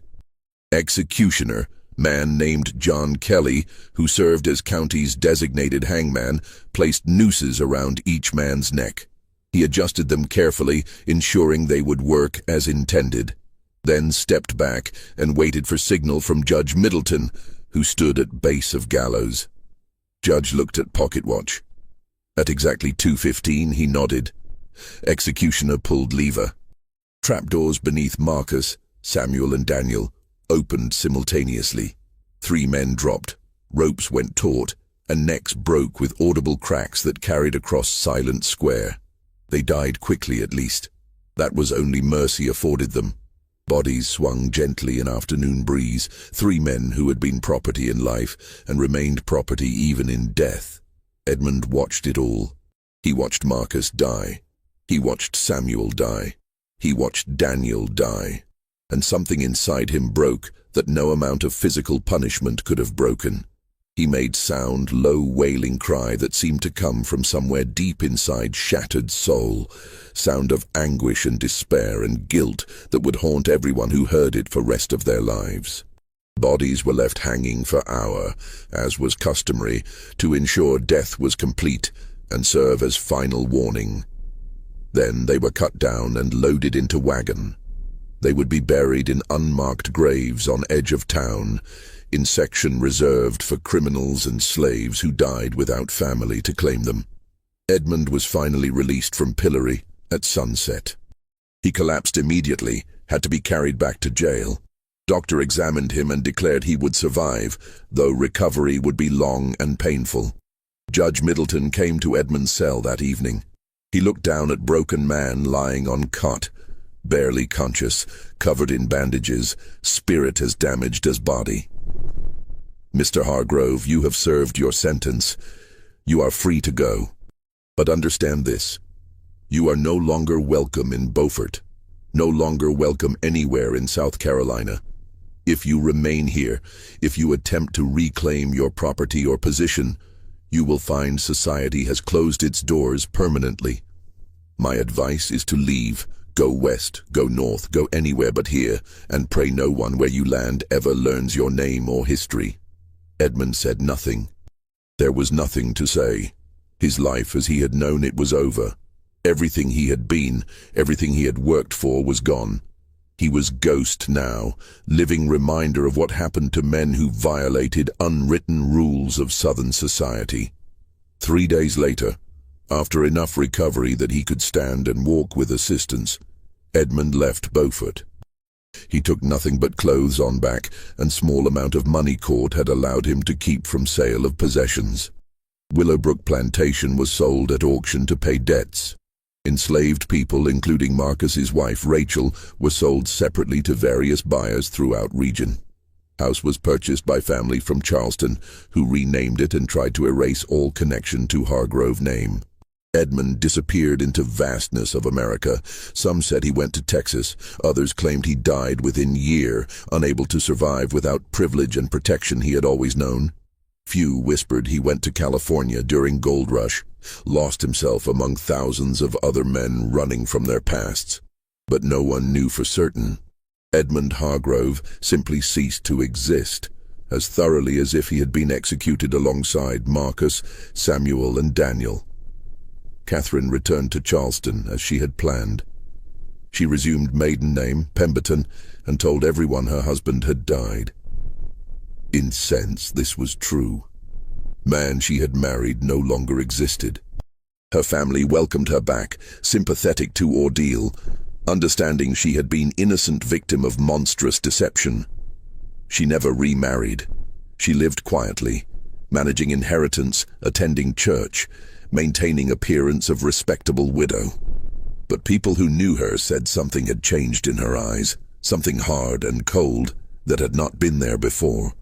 Executioner, man named John Kelly, who served as county's designated hangman, placed nooses around each man's neck. He adjusted them carefully, ensuring they would work as intended, then stepped back and waited for signal from Judge Middleton, who stood at base of gallows. Judge looked at pocket watch. At exactly 2:15 he nodded. Executioner pulled lever. Trapdoors beneath Marcus, Samuel and Daniel opened simultaneously. 3 men dropped, ropes went taut, and necks broke with audible cracks that carried across silent square. They died quickly at least. That was only mercy afforded them. Bodies swung gently in afternoon breeze, 3 men who had been property in life and remained property even in death. Edmund watched it all. He watched Marcus die. He watched Samuel die. He watched Daniel die. And something inside him broke that no amount of physical punishment could have broken. He made sound, low wailing cry that seemed to come from somewhere deep inside shattered soul, sound of anguish and despair and guilt that would haunt everyone who heard it for rest of their lives. Bodies were left hanging for hours, as was customary, to ensure death was complete and serve as final warning. Then they were cut down and loaded into wagon. They would be buried in unmarked graves on edge of town, in section reserved for criminals and slaves who died without family to claim them. Edmund was finally released from pillory at sunset. He collapsed immediately, had to be carried back to jail. Doctor examined him and declared he would survive, though recovery would be long and painful. Judge Middleton came to Edmund's cell that evening. He looked down at broken man lying on cot, barely conscious, covered in bandages, spirit as damaged as body. "Mr. Hargrove, you have served your sentence. You are free to go. But understand this. You are no longer welcome in Beaufort, no longer welcome anywhere in South Carolina. If you remain here, if you attempt to reclaim your property or position, you will find society has closed its doors permanently. My advice is to leave. Go west, go north, go anywhere but here, and pray no one where you land ever learns your name or history." Edmund said nothing. There was nothing to say. His life as he had known it was over. Everything he had been, everything he had worked for was gone. He was ghost now, living reminder of what happened to men who violated unwritten rules of Southern society. 3 days later, after enough recovery that he could stand and walk with assistance, Edmund left Beaufort. He took nothing but clothes on back, and small amount of money court had allowed him to keep from sale of possessions. Willowbrook Plantation was sold at auction to pay debts. Enslaved people, including Marcus's wife Rachel, were sold separately to various buyers throughout region. House was purchased by family from Charleston, who renamed it and tried to erase all connection to Hargrove name. Edmund disappeared into vastness of America. Some said he went to Texas. Others claimed he died within year, unable to survive without privilege and protection he had always known. Few whispered he went to California during Gold Rush, lost himself among thousands of other men running from their pasts. But no one knew for certain. Edmund Hargrove simply ceased to exist, as thoroughly as if he had been executed alongside Marcus, Samuel, and Daniel. Catherine returned to Charleston as she had planned. She resumed maiden name, Pemberton, and told everyone her husband had died. In sense, this was true. Man she had married no longer existed. Her family welcomed her back, sympathetic to ordeal, understanding she had been innocent victim of monstrous deception. She never remarried. She lived quietly, managing inheritance, attending church, maintaining appearance of respectable widow. But people who knew her said something had changed in her eyes, something hard and cold that had not been there before.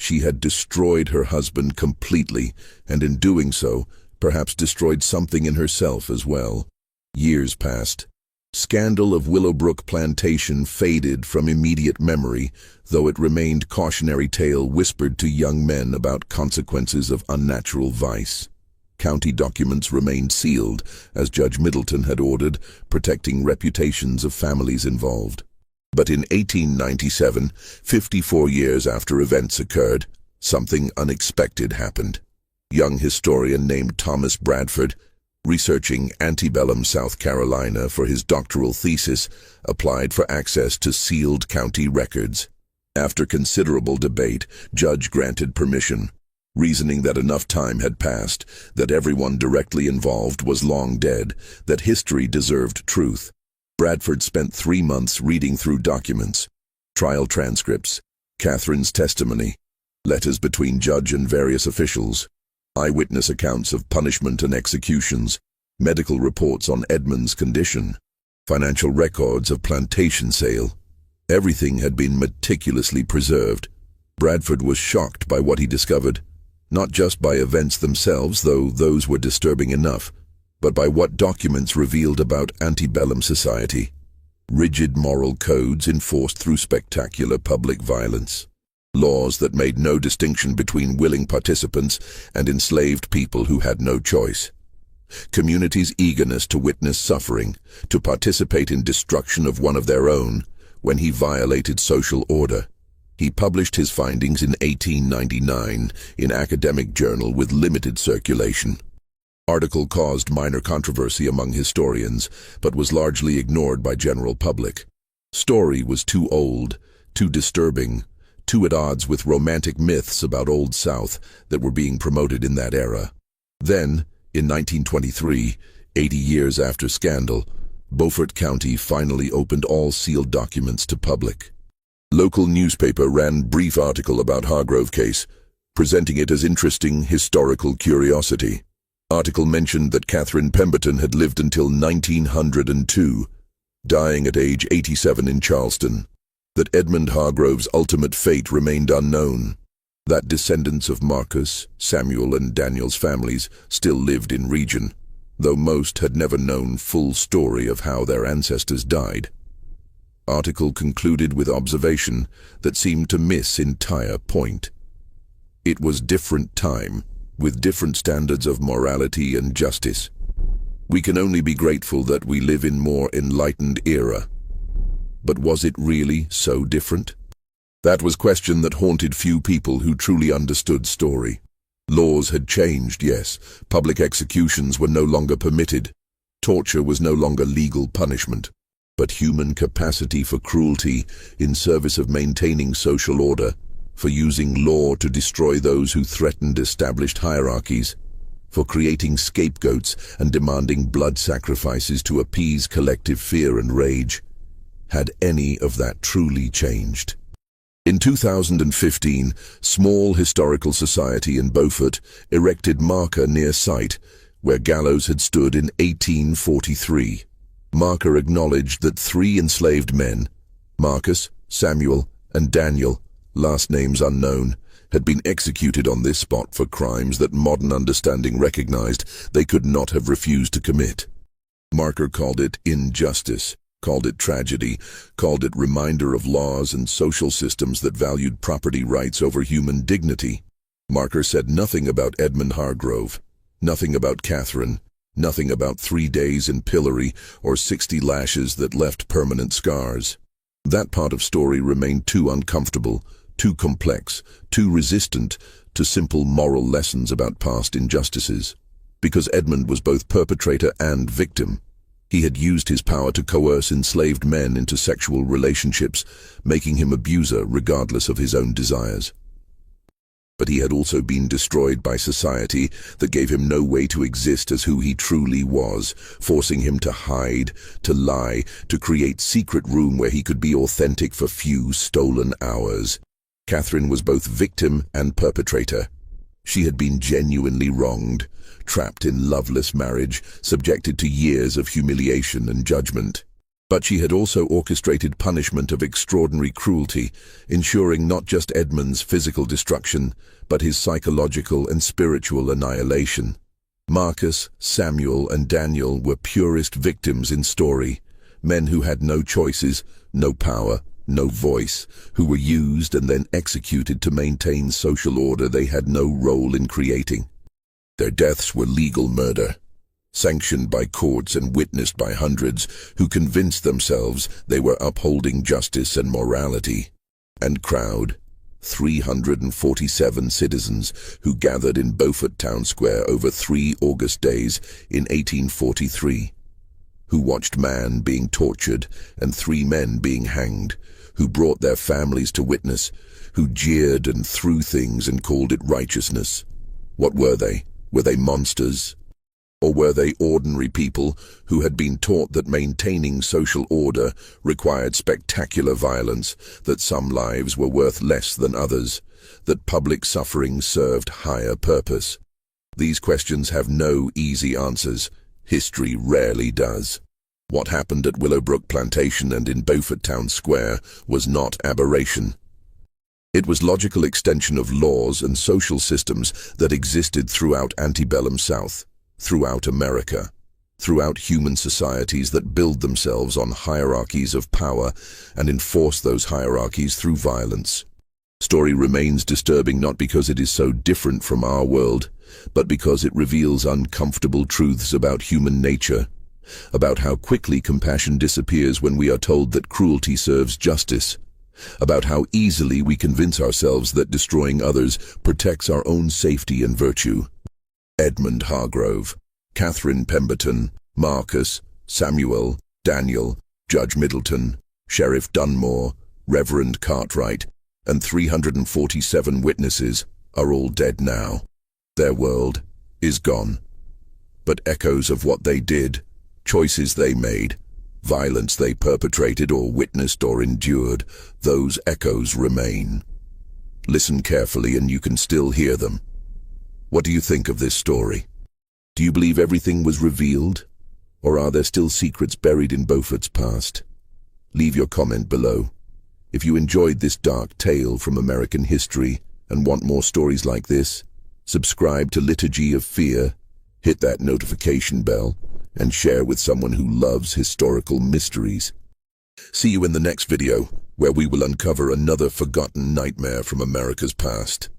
She had destroyed her husband completely, and in doing so, perhaps destroyed something in herself as well. Years passed. Scandal of Willowbrook Plantation faded from immediate memory, though it remained cautionary tale whispered to young men about consequences of unnatural vice. County documents remained sealed, as Judge Middleton had ordered, protecting reputations of families involved. But in 1897, 54 years after events occurred, something unexpected happened. Young historian named Thomas Bradford, researching antebellum South Carolina for his doctoral thesis, applied for access to sealed county records. After considerable debate, Judge granted permission, reasoning that enough time had passed, that everyone directly involved was long dead, that history deserved truth. Bradford spent 3 months reading through documents, trial transcripts, Catherine's testimony, letters between judge and various officials, eyewitness accounts of punishment and executions, medical reports on Edmund's condition, financial records of plantation sale. Everything had been meticulously preserved. Bradford was shocked by what he discovered, not just by events themselves, though those were disturbing enough, but by what documents revealed about antebellum society. Rigid moral codes enforced through spectacular public violence. Laws that made no distinction between willing participants and enslaved people who had no choice. Communities' eagerness to witness suffering, to participate in destruction of one of their own, when he violated social order. He published his findings in 1899 in academic journal with limited circulation. Article caused minor controversy among historians, but was largely ignored by general public. Story was too old, too disturbing, too at odds with romantic myths about Old South that were being promoted in that era. Then, in 1923, 80 years after scandal, Beaufort County finally opened all sealed documents to public. Local newspaper ran brief article about Hargrove case, presenting it as interesting historical curiosity. Article mentioned that Catherine Pemberton had lived until 1902, dying at age 87 in Charleston. That Edmund Hargrove's ultimate fate remained unknown. That descendants of Marcus, Samuel, and Daniel's families still lived in region, though most had never known full story of how their ancestors died. Article concluded with observation that seemed to miss entire point. It was different time, with different standards of morality and justice. We can only be grateful that we live in more enlightened era. But was it really so different? That was a question that haunted few people who truly understood story. Laws had changed, yes. Public executions were no longer permitted. Torture was no longer legal punishment. But human capacity for cruelty in service of maintaining social order, for using law to destroy those who threatened established hierarchies, for creating scapegoats and demanding blood sacrifices to appease collective fear and rage. Had any of that truly changed? In 2015, Small Historical Society in Beaufort erected marker near site where gallows had stood in 1843. Marker acknowledged that 3 enslaved men, Marcus, Samuel, and Daniel, last names unknown, had been executed on this spot for crimes that modern understanding recognized they could not have refused to commit. Marker called it injustice, called it tragedy, called it reminder of laws and social systems that valued property rights over human dignity. Marker said nothing about Edmund Hargrove, nothing about Catherine, nothing about 3 days in pillory or 60 lashes that left permanent scars. That part of story remained too uncomfortable, too complex, too resistant to simple moral lessons about past injustices. because Edmund was both perpetrator and victim. He had used his power to coerce enslaved men into sexual relationships, making him abuser regardless of his own desires. But he had also been destroyed by society that gave him no way to exist as who he truly was, forcing him to hide, to lie, to create secret room where he could be authentic for few stolen hours. Catherine was both victim and perpetrator. She had been genuinely wronged, trapped in loveless marriage, subjected to years of humiliation and judgment. But she had also orchestrated punishment of extraordinary cruelty, ensuring not just Edmund's physical destruction, but his psychological and spiritual annihilation. Marcus, Samuel, and Daniel were purest victims in story, men who had no choices, no power, no voice, who were used and then executed to maintain social order they had no role in creating. Their deaths were legal murder, sanctioned by courts and witnessed by hundreds who convinced themselves they were upholding justice and morality. And crowd, 347 citizens who gathered in Beaufort Town Square over 3 August days in 1843, who watched man being tortured and 3 men being hanged, who brought their families to witness, who jeered and threw things and called it righteousness. What were they? Were they monsters? Or were they ordinary people who had been taught that maintaining social order required spectacular violence, that some lives were worth less than others, that public suffering served higher purpose? These questions have no easy answers. History rarely does. What happened at Willowbrook Plantation and in Beaufort Town Square was not aberration. It was logical extension of laws and social systems that existed throughout antebellum South, throughout America, throughout human societies that build themselves on hierarchies of power and enforce those hierarchies through violence. Story remains disturbing not because it is so different from our world, but because it reveals uncomfortable truths about human nature, about how quickly compassion disappears when we are told that cruelty serves justice, about how easily we convince ourselves that destroying others protects our own safety and virtue. Edmund Hargrove, Catherine Pemberton, Marcus, Samuel, Daniel, Judge Middleton, Sheriff Dunmore, Reverend Cartwright, and 347 witnesses are all dead now. Their world is gone. But echoes of what they did, choices they made, violence they perpetrated or witnessed or endured, those echoes remain. Listen carefully and you can still hear them. What do you think of this story? Do you believe everything was revealed? Or are there still secrets buried in Beaufort's past? Leave your comment below. If you enjoyed this dark tale from American history and want more stories like this, subscribe to Liturgy of Fear, hit that notification bell, and share with someone who loves historical mysteries. See you in the next video, where we will uncover another forgotten nightmare from America's past.